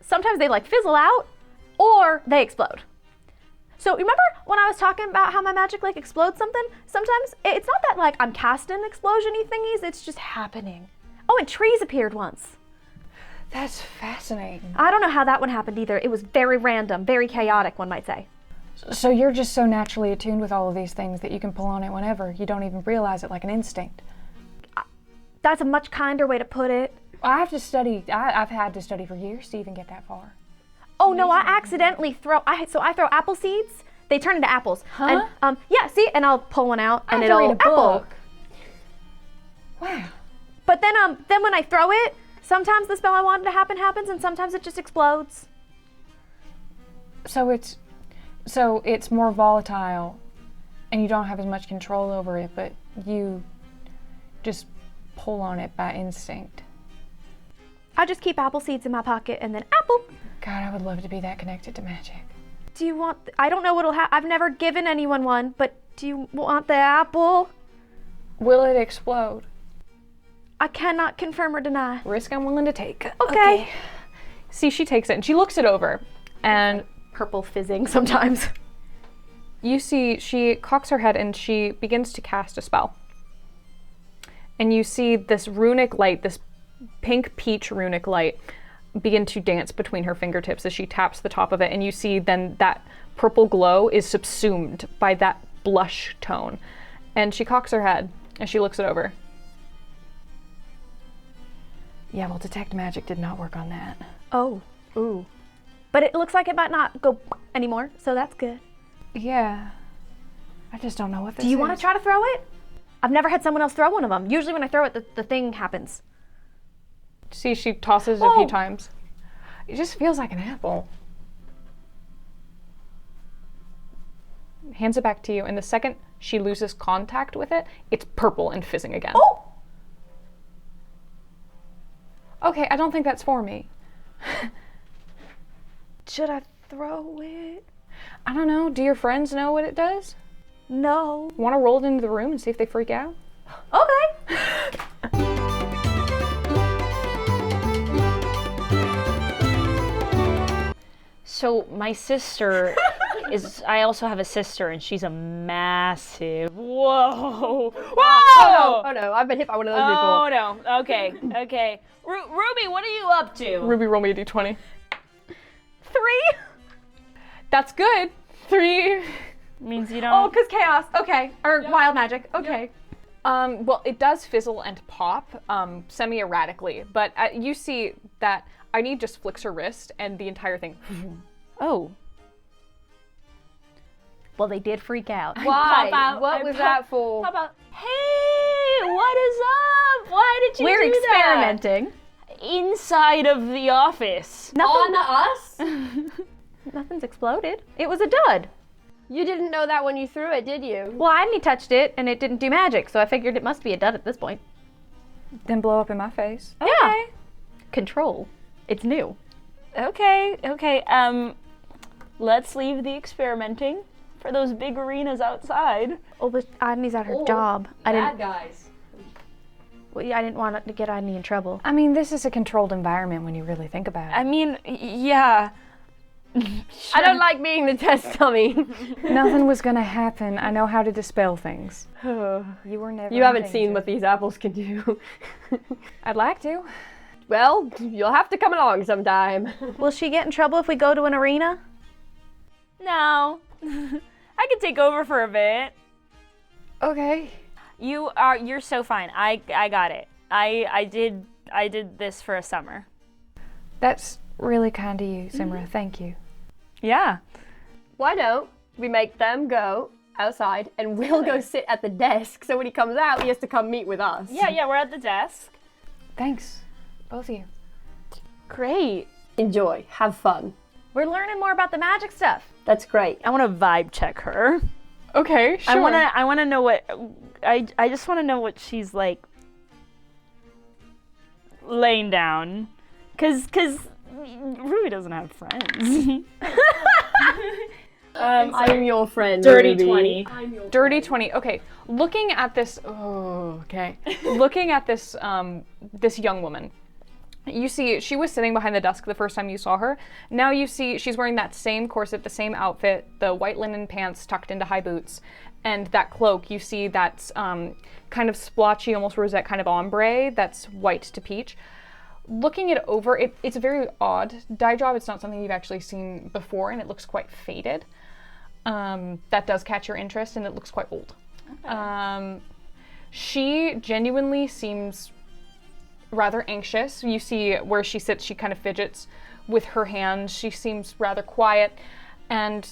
sometimes they fizzle out, or they explode. So remember when I was talking about how my magic explodes something? Sometimes it's not that I'm casting explosion-y thingies, it's just happening. Oh, and trees appeared once. That's fascinating. I don't know how that one happened either. It was very random, very chaotic, one might say. So you're just so naturally attuned with all of these things that you can pull on it whenever. You don't even realize it, like an instinct. That's a much kinder way to put it. I have to study. I've had to study for years to even get that far. Oh no, I accidentally throw apple seeds. They turn into apples. Huh? And yeah, see, and I'll pull one out and I have to it'll read a apple. book. Wow. But then when I throw it, sometimes the spell I wanted to happen happens, and sometimes it just explodes. So it's more volatile, and you don't have as much control over it, but you just pull on it by instinct. I just keep apple seeds in my pocket and then apple. God, I would love to be that connected to magic. Do you want, I don't know what'll happen. I've never given anyone one, but do you want the apple? Will it explode? I cannot confirm or deny. Risk I'm willing to take. Okay. See, she takes it and she looks it over, and Purple fizzing sometimes. you see she cocks her head and she begins to cast a spell. And you see this runic light, this pink peach runic light, begin to dance between her fingertips as she taps the top of it, and you see then that purple glow is subsumed by that blush tone. And she cocks her head and she looks it over. Yeah, well, detect magic did not work on that. Oh, ooh. But it looks like it might not go anymore, so that's good. Yeah. I just don't know what this is. Do you want to try to throw it? I've never had someone else throw one of them. Usually when I throw it, the thing happens. See, she tosses it a few times. It just feels like an apple. Hands it back to you, and the second she loses contact with it, it's purple and fizzing again. Oh! Okay, I don't think that's for me. Should I throw it? I don't know. Do your friends know what it does? No. Want to roll it into the room and see if they freak out? Okay. So my sister I also have a sister, and she's a massive, whoa! Oh no, I've been hit by one of those before. Oh no, okay. Ruby, what are you up to? Ruby, roll me a d20. 3? That's good. 3. Means you don't. Oh, because chaos. Okay. Or wild magic. Okay. Well, it does fizzle and pop semi-erratically, but you see that Aini just flicks her wrist and the entire thing. Oh. Well, they did freak out. Why? Pop out, What was that for? Pop out. Hey, what is up? Why did you We're do experimenting. that? Inside of the office. Nothing. On us? Nothing's exploded. It was a dud. You didn't know that when you threw it, did you? Well, Aini touched it and it didn't do magic, so I figured it must be a dud at this point. Then blow up in my face. Yeah. Control. It's new. Okay. Let's leave the experimenting for those big arenas outside. Oh, but Aini's at her job. I didn't. guys. Well, yeah, I didn't want to get Annie in trouble. I mean, this is a controlled environment when you really think about it. I mean, yeah. I don't like being the test dummy. Nothing was gonna happen. I know how to dispel things. You were never. You haven't in seen danger. what these apples can do. I'd like to. Well, you'll have to come along sometime. Will she get in trouble if we go to an arena? No. I could take over for a bit. Okay. You're so fine. I got it. I did this for a summer. That's really kind of you, Zimra. Thank you. Yeah. Why don't we make them go outside and we'll go sit at the desk so when he comes out, he has to come meet with us. Yeah, we're at the desk. Thanks, both of you. Great. Enjoy. Have fun. We're learning more about the magic stuff. That's great. I want to vibe check her. Okay, sure. I want to know what I just want to know what she's like laying down cuz Ruby doesn't have friends. I'm your friend. Dirty Ruby. 20. Dirty 20. Okay, looking at this. Looking at this this young woman. You see, she was sitting behind the desk the first time you saw her. Now you see she's wearing that same corset, the same outfit, the white linen pants tucked into high boots, and that cloak. You see that's kind of splotchy, almost rosette kind of ombre that's white to peach. Looking it over, it's a very odd dye job. It's not something you've actually seen before, and it looks quite faded. That does catch your interest, and it looks quite old. Okay. She genuinely seems rather anxious. You see where she sits, she kind of fidgets with her hands. She seems rather quiet, and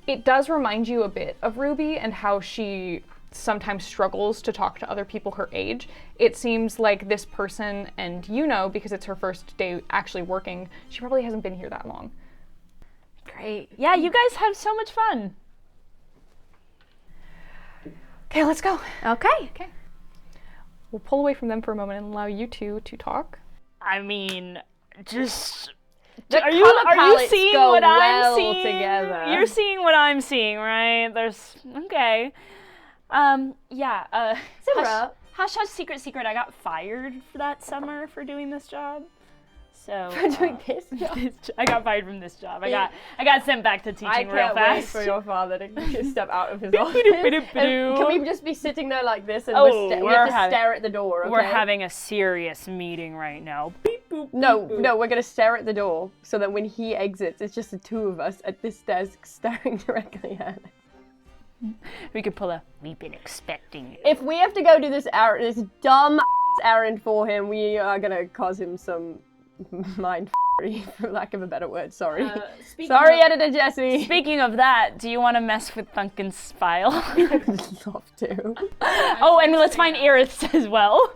it does remind you a bit of Ruby and how she sometimes struggles to talk to other people her age. It seems like this person, and you know, because it's her first day actually working, she probably hasn't been here that long. Great. Yeah, you guys have so much fun. Okay, let's go. Okay. We'll pull away from them for a moment and allow you two to talk. I mean, just The are you palettes seeing go what well I'm seeing? together. You're seeing what I'm seeing, right? There's okay. Yeah. Zimra. Hush, secret. I got fired for that summer for doing this job. So For doing this job. I got fired from this job. I got sent back to teaching I real can't wait fast. for your father to step out of his office. And can we just be sitting there like this and we have to stare at the door, okay? We're having a serious meeting right now. Beep, boop, No, beep, boop. no, we're gonna stare at the door so that when he exits, it's just the two of us at this desk staring directly at him. We could pull a we've been expecting it. If we have to go do this dumb errand for him, we are gonna cause him some mind for lack of a better word. Sorry. Sorry, Editor Jessi. Speaking of that, do you want to mess with Duncan's file? I'd love to. Oh, and let's find Aerith's as well.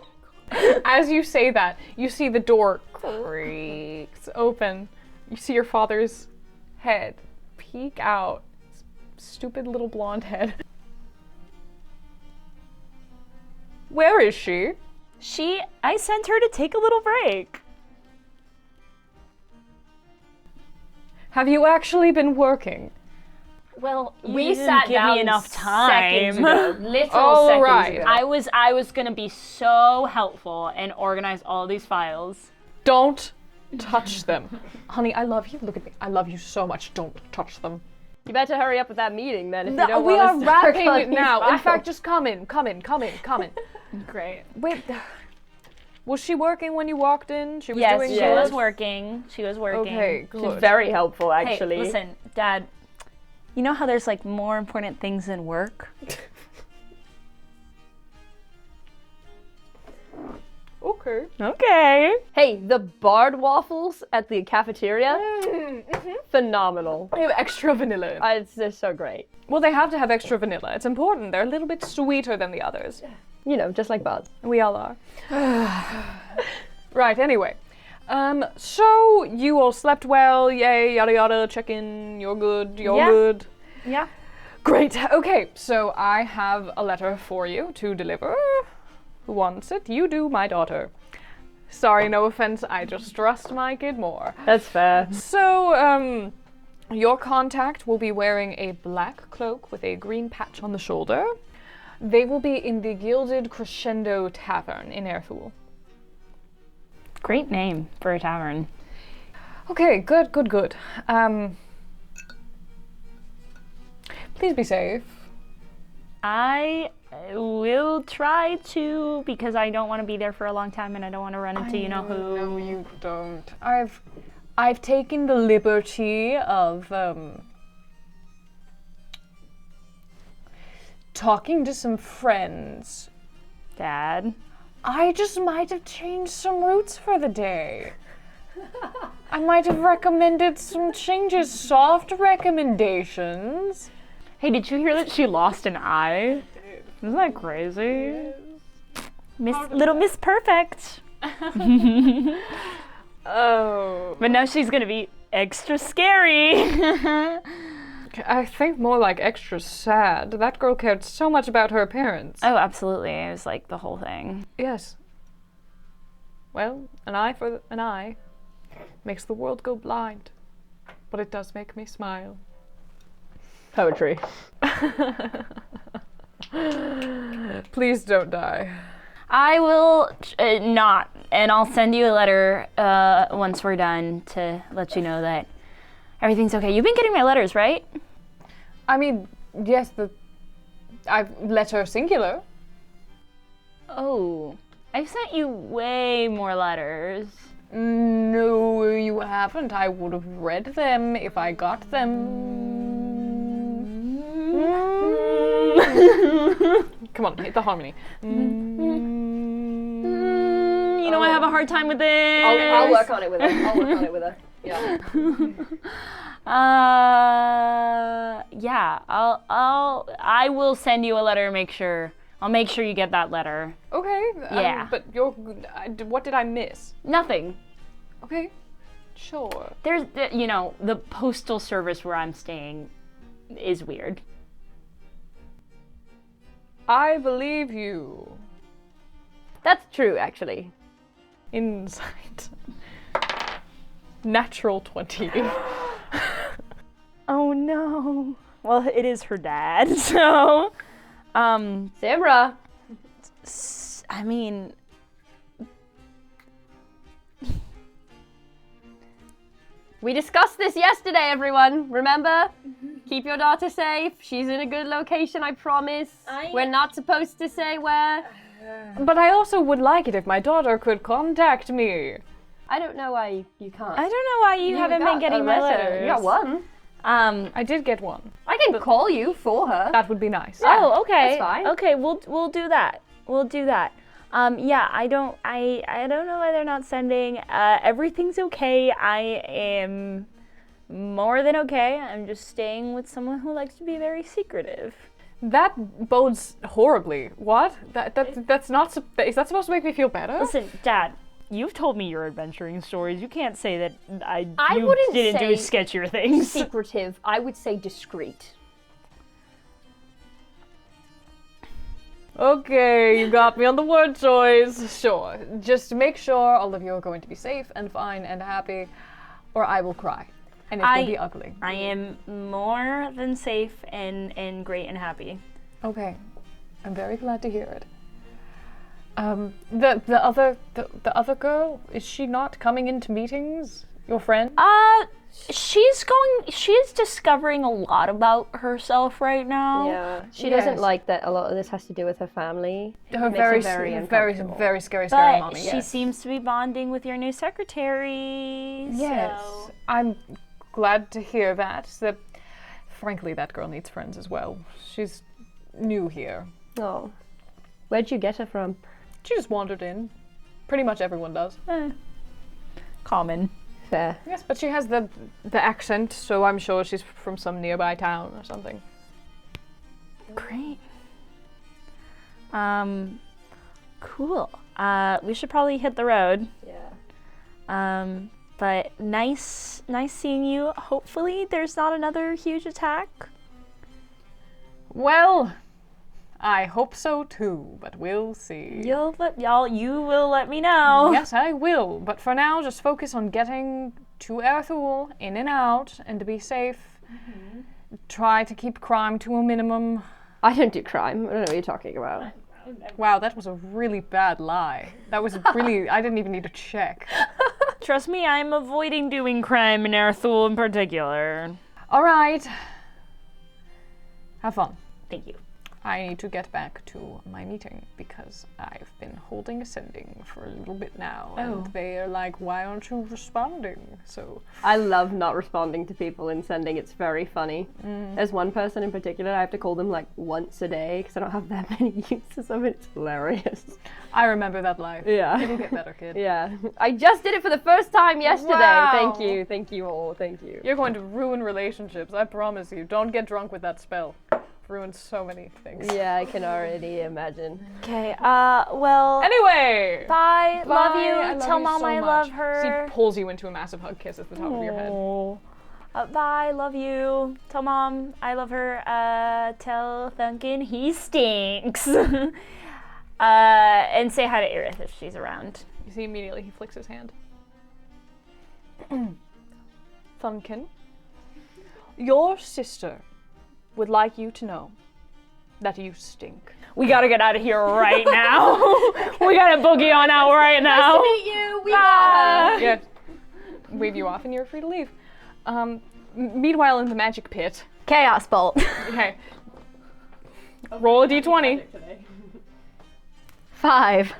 As you say that, you see the door creaks open. You see your father's head peek out. Stupid little blonde head. Where is she? I sent her to take a little break. Have you actually been working? Well, We you sat didn't give down me enough seconds time. ago. Literal All seconds right. ago. I was gonna be so helpful and organize all these files. Don't touch them. Honey, I love you. Look at me. I love you so much. Don't touch them. You better hurry up with that meeting then if you don't We want are us to work wrapping on it these now. In files. fact, just come in. Great. Wait. Was she working when you walked in? She was Yes, doing she good? was working. She was working. Okay, She's good. very helpful, Hey, actually. listen, Dad. You know how there's like more important things than work? Okay. Okay. Hey, the barred waffles at the cafeteria, phenomenal. They have extra vanilla in. They're so great. Well, they have to have extra vanilla. It's important. They're a little bit sweeter than the others. You know, just like Buzz. We all are. Right, anyway. So you all slept well, yay, yada yada, check in, you're good, you're Yeah. good. Yeah. Great, okay, so I have a letter for you to deliver. Who wants it? You do, my daughter. Sorry, no offense, I just trust my kid more. That's fair. So, your contact will be wearing a black cloak with a green patch on the shoulder. They will be in the Gilded Crescendo Tavern in Erthul. Great name for a tavern. Okay, good. Please be safe. I will try to, because I don't want to be there for a long time and I don't want to run into you-know-who. No, you don't. I've taken the liberty of talking to some friends. Dad. I just might have changed some routes for the day. I might have recommended some changes, soft recommendations. Hey, did you hear that she lost an eye? Isn't that crazy? Little Miss Perfect. Oh. But now she's gonna be extra scary. I think more like extra sad. That girl cared so much about her appearance. Oh, absolutely. It was like the whole thing. Yes. Well, an eye for an eye makes the world go blind. But it does make me smile. Poetry. Please don't die. I will not, and I'll send you a letter once we're done to let you know that everything's okay. You've been getting my letters, right? I mean, yes, I've letter singular. Oh, I've sent you way more letters. No, you haven't. I would have read them if I got them. Come on, hit the harmony. You know, I have a hard time with this. I'll work on it with her. Yeah. Yeah. I will send you a letter. I'll make sure you get that letter. Okay. Yeah. But what did I miss? Nothing. Okay. Sure. There's, the postal service where I'm staying is weird. I believe you. That's true, actually. Insight. Natural 20. Oh no. Well, it is her dad, so. Zimra. I mean. We discussed this yesterday, everyone. Remember? Keep your daughter safe. She's in a good location, I promise. We're not supposed to say where. But I also would like it if my daughter could contact me. I don't know why you can't. I don't know why you haven't been getting my letters. You got one. I did get one. I can call you for her. That would be nice. Oh, okay. That's fine. Okay, we'll do that. We'll do that. Yeah, I don't know why they're not sending. Everything's okay. I am more than okay. I'm just staying with someone who likes to be very secretive. That bodes horribly. What? That's not. Is that supposed to make me feel better? Listen, Dad, you've told me your adventuring stories. You can't say that I you wouldn't didn't do say sketchier things. secretive. I would say discreet. Okay, you got me on the word choice. Sure. Just make sure all of you are going to be safe and fine and happy, or I will cry. And it will be ugly. I am more than safe and great and happy. Okay. I'm very glad to hear it. The other girl, is she not coming into meetings? Your friend? She's discovering a lot about herself right now. Yeah. She Yes. doesn't like that a lot of this has to do with her family. Her Makes her very uncomfortable. very scary mommy. But she Yes. seems to be bonding with your new secretary. Yes. So. I'm glad to hear that. Frankly, that girl needs friends as well. She's new here. Oh. Where'd you get her from? She just wandered in. Pretty much everyone does. Common. Fair. Yes, but she has the accent, so I'm sure she's from some nearby town or something. Great. Cool. We should probably hit the road. Yeah. But nice seeing you. Hopefully there's not another huge attack. Well, I hope so too, but we'll see. You will let me know. Yes, I will. But for now, just focus on getting to Erthul, in and out, and to be safe. Try to keep crime to a minimum. I don't do crime. I don't know what you're talking about. Wow, that was a really bad lie. That was really, I didn't even need to check. Trust me, I'm avoiding doing crime in Erthul in particular. All right. Have fun. Thank you. I need to get back to my meeting because I've been holding ascending for a little bit now. And they are like, why aren't you responding? So I love not responding to people in sending. It's very funny. There's one person in particular, I have to call them like once a day because I don't have that many uses of it. It's hilarious. I remember that life. Yeah. It'll get better, kid. Yeah. I just did it for the first time yesterday. Wow. Thank you. Thank you all. Thank you. You're going to ruin relationships, I promise you. Don't get drunk with that spell. Ruined so many things. Yeah, I can already imagine. Okay, well... Anyway! Bye. Love you. I love Tell you Mom so I much. love her. She pulls you into a massive hug kiss at the top of your head. Bye. Love you. Tell Mom I love her. Tell Thunkin he stinks. And say hi to Aerith if she's around. You see immediately he flicks his hand. Thunkin, your sister would like you to know that you stink. We gotta get out of here right now. We gotta boogie on out right now. Nice to meet you. We Yeah. Wave you off and you're free to leave. Meanwhile in the magic pit. Chaos bolt. Okay. Roll a d20. 5.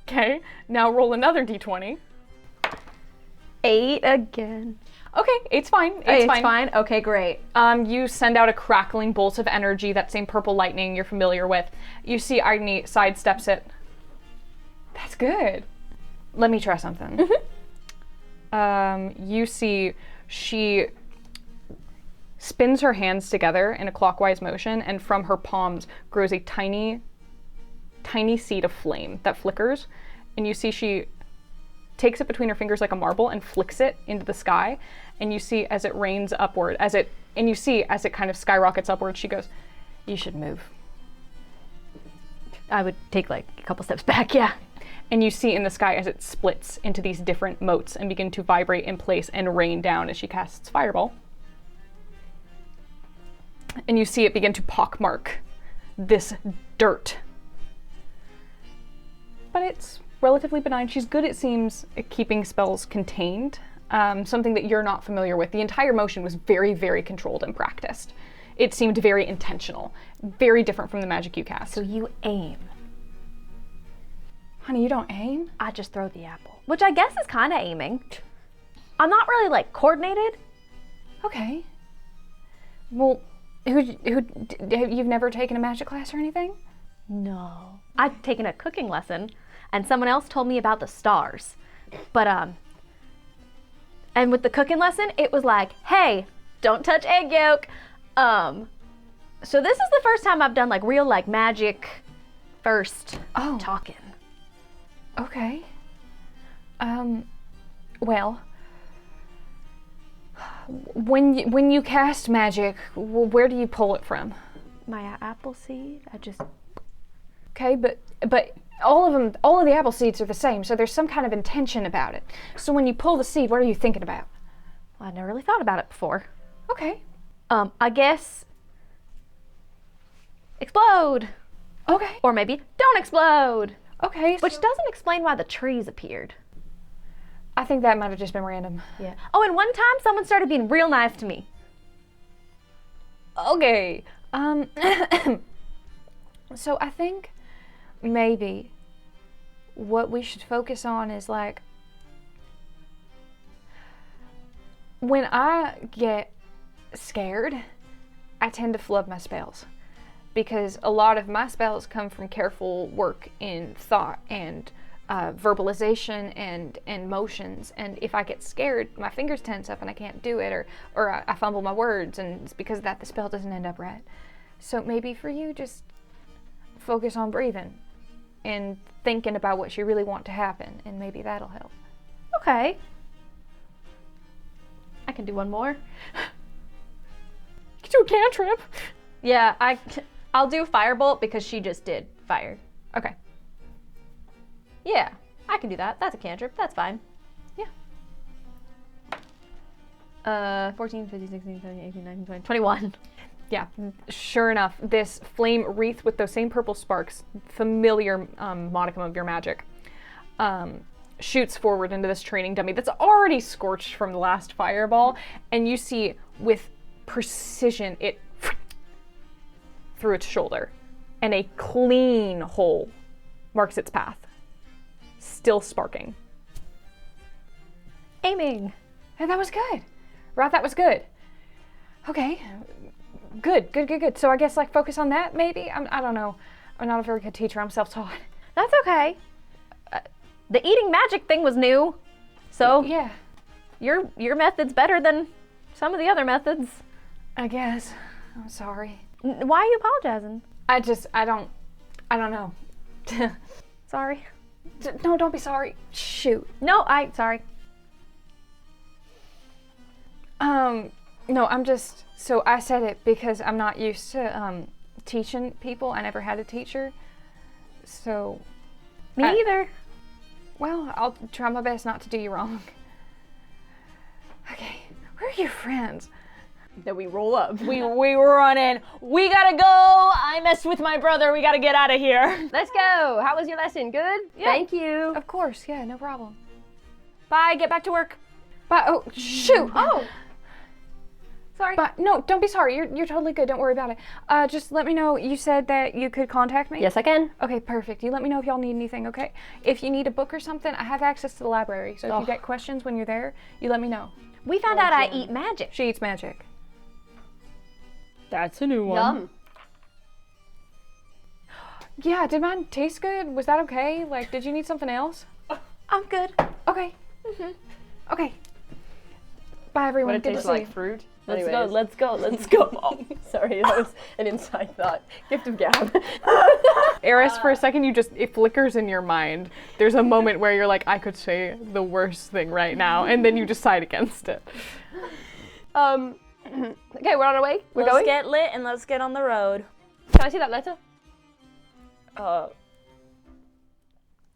Okay. Now roll another d20. 8 again. Okay, it's fine. It's fine. Okay, great. You send out a crackling bolt of energy, that same purple lightning you're familiar with. You see Agni sidesteps it. That's good. Let me try something. You see she spins her hands together in a clockwise motion, and from her palms grows a tiny, tiny seed of flame that flickers. And you see she takes it between her fingers like a marble and flicks it into the sky, and you see as it rains upward, as it kind of skyrockets upward, she goes, "You should move." I would take like a couple steps back, yeah. And you see in the sky as it splits into these different motes and begin to vibrate in place and rain down as she casts Fireball. And you see it begin to pockmark this dirt. But it's relatively benign. She's good, it seems, at keeping spells contained, something that you're not familiar with. The entire motion was very, very controlled and practiced. It seemed very intentional, very different from the magic you cast. So you aim. Honey, you don't aim? I just throw the apple. Which I guess is kind of aiming. I'm not really like coordinated. Okay. Well, you've never taken a magic class or anything? No. I've taken a cooking lesson, and someone else told me about the stars. But, and with the cooking lesson, it was like, hey, don't touch egg yolk. So this is the first time I've done like real like magic first talking. Okay. Well, when you cast magic, where do you pull it from? My apple seed, I just... Okay, but all of the apple seeds are the same, so there's some kind of intention about it. So when you pull the seed, what are you thinking about? Well, I never really thought about it before. Okay. I guess... explode. Okay. Or maybe don't explode. Okay. Which doesn't explain why the trees appeared. I think that might have just been random. Yeah. Oh, and one time someone started being real nice to me. Okay. So I think maybe what we should focus on is like, when I get scared, I tend to flub my spells, because a lot of my spells come from careful work in thought and verbalization and motions, and if I get scared, my fingers tense up and I can't do it, or I fumble my words, and it's because of that the spell doesn't end up right. So maybe for you, just focus on breathing and thinking about what you really want to happen, and maybe that'll help. Okay. I can do one more. You can do a cantrip. Yeah, I'll do firebolt because she just did fire. Okay. Yeah, I can do that. That's a cantrip. That's fine. Yeah. 14, 15, 16, 17, 18, 19, 20, 21. Yeah, sure enough, this flame wreath with those same purple sparks, familiar modicum of your magic, shoots forward into this training dummy that's already scorched from the last fireball, and you see with precision it through its shoulder, and a clean hole marks its path, still sparking. Aiming. And that was good. Right, that was good. Okay. Good. So I guess like focus on that maybe? I don't know. I'm not a very good teacher. I'm self-taught. That's okay. The eating magic thing was new, so Yeah, your method's better than some of the other methods. I guess. I'm sorry. Why are you apologizing? I don't know. Sorry. No, don't be sorry. Shoot. No, sorry. No, I'm just, so I said it because I'm not used to, teaching people. I never had a teacher. So. Me either. Well, I'll try my best not to do you wrong. Okay, where are your friends? Then we roll up. We run in. We gotta go. I messed with my brother. We gotta get out of here. Let's go. How was your lesson? Good? Yeah. Thank you. Of course, yeah, no problem. Bye, get back to work. But, oh, shoot! Oh. Sorry. But, no, don't be sorry. You're totally good. Don't worry about it. Just let me know. You said that you could contact me? Yes, I can. Okay, perfect. You let me know if y'all need anything, okay? If you need a book or something, I have access to the library. So if you get questions when you're there, you let me know. We found out I eat magic. She eats magic. That's a new one. Yum. Yeah, did mine taste good? Was that okay? Like, did you need something else? I'm good. Okay. Okay. Bye, everyone. What it Good to tastes see like you. fruit. Let's Anyways. go. Oh, sorry, that was an inside thought. Gift of gab. Eris, for a second, it flickers in your mind. There's a moment where you're like, I could say the worst thing right now, and then you decide against it. Okay, we're on our way. We're Let's going. get lit and let's get on the road. Can I see that letter?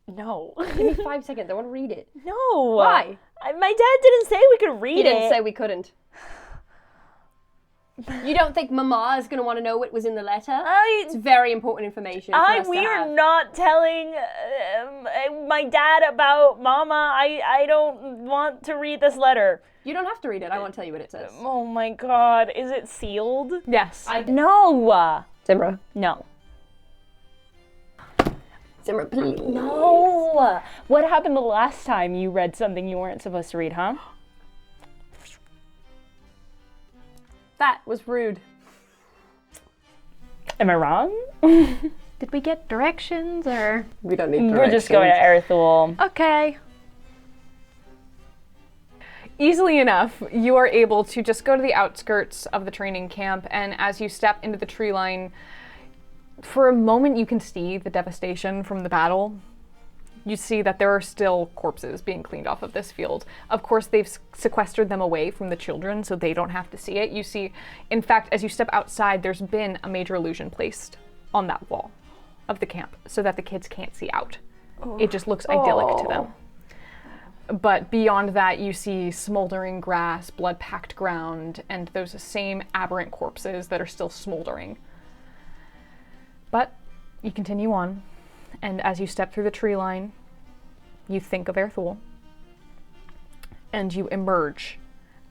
No. Give me 5 seconds. I want to read it. No. Why? My dad didn't say we could read He it. didn't say we couldn't. You don't think Mama is going to want to know what was in the letter? It's very important information for us We to are have. not telling my dad about Mama. I don't want to read this letter. You don't have to read it. I won't tell you what it says. Oh my God. Is it sealed? Yes. No. Zimra. No. Zimra, please. No. What happened the last time you read something you weren't supposed to read, huh? That was rude. Am I wrong? Did we get directions or? We don't need We're just going to Erithul. Okay. Easily enough, you are able to just go to the outskirts of the training camp, and as you step into the tree line, for a moment you can see the devastation from the battle. You see that there are still corpses being cleaned off of this field. Of course, they've sequestered them away from the children so they don't have to see it. You see, in fact, as you step outside, there's been a major illusion placed on that wall of the camp so that the kids can't see out. It just looks idyllic to them. But beyond that, you see smoldering grass, blood-packed ground, and those same aberrant corpses that are still smoldering. But you continue on, and as you step through the tree line, you think of Erithul, and you emerge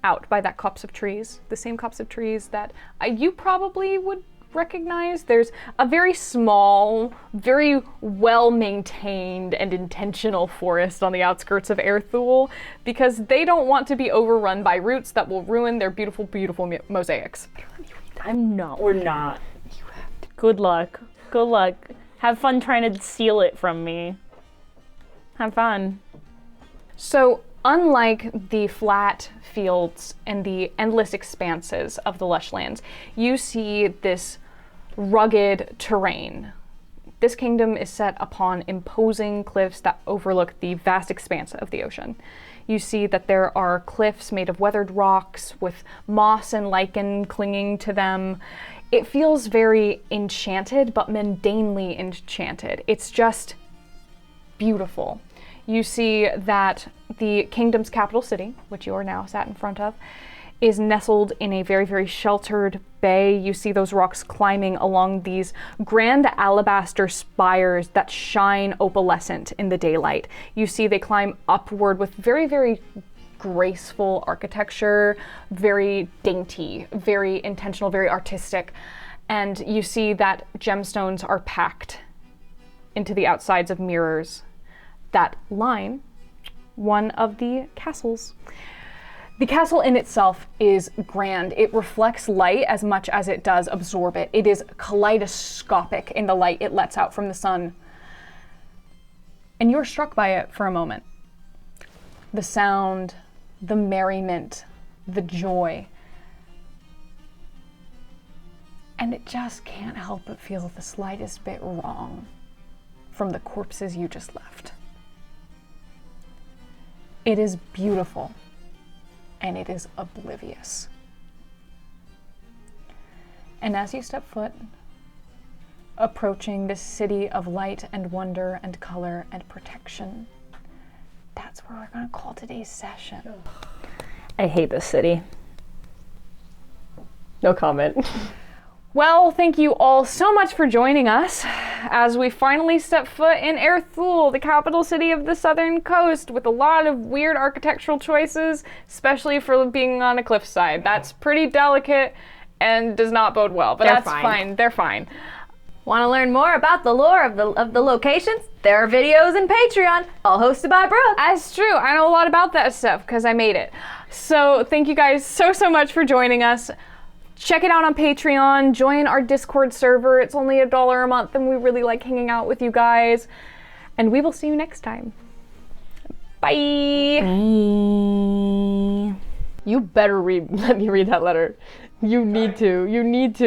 out by that copse of trees, the same copse of trees that you probably would recognize. There's a very small, very well-maintained and intentional forest on the outskirts of Erithul because they don't want to be overrun by roots that will ruin their beautiful, beautiful mosaics. We're not. Good luck. Good luck. Have fun trying to steal it from me. Have fun. So, unlike the flat fields and the endless expanses of the lush lands, you see this rugged terrain. This kingdom is set upon imposing cliffs that overlook the vast expanse of the ocean. You see that there are cliffs made of weathered rocks with moss and lichen clinging to them. It feels very enchanted, but mundanely enchanted. It's just beautiful. You see that the kingdom's capital city, which you are now sat in front of, is nestled in a very, very sheltered bay. You see those rocks climbing along these grand alabaster spires that shine opalescent in the daylight. You see they climb upward with very, very graceful architecture, very dainty, very intentional, very artistic. And you see that gemstones are packed into the outsides of mirrors that line one of the castles. The castle in itself is grand. It reflects light as much as it does absorb it. It is kaleidoscopic in the light it lets out from the sun. And you're struck by it for a moment. The sound, the merriment, the joy. And it just can't help but feel the slightest bit wrong from the corpses you just left. It is beautiful. And it is oblivious. And as you step foot, approaching this city of light and wonder and color and protection, that's where we're going to call today's session. I hate this city. No comment. Well, thank you all so much for joining us as we finally step foot in Erthul, the capital city of the southern coast, with a lot of weird architectural choices, especially for being on a cliffside. That's pretty delicate and does not bode well, but that's fine. They're fine. Want to learn more about the lore of the locations? There are videos in Patreon, all hosted by Brooke. That's true. I know a lot about that stuff because I made it. So thank you guys so much for joining us. Check it out on Patreon, join our Discord server. It's only $1 a month and we really like hanging out with you guys. And we will see you next time. Bye. You better let me read that letter. You need to.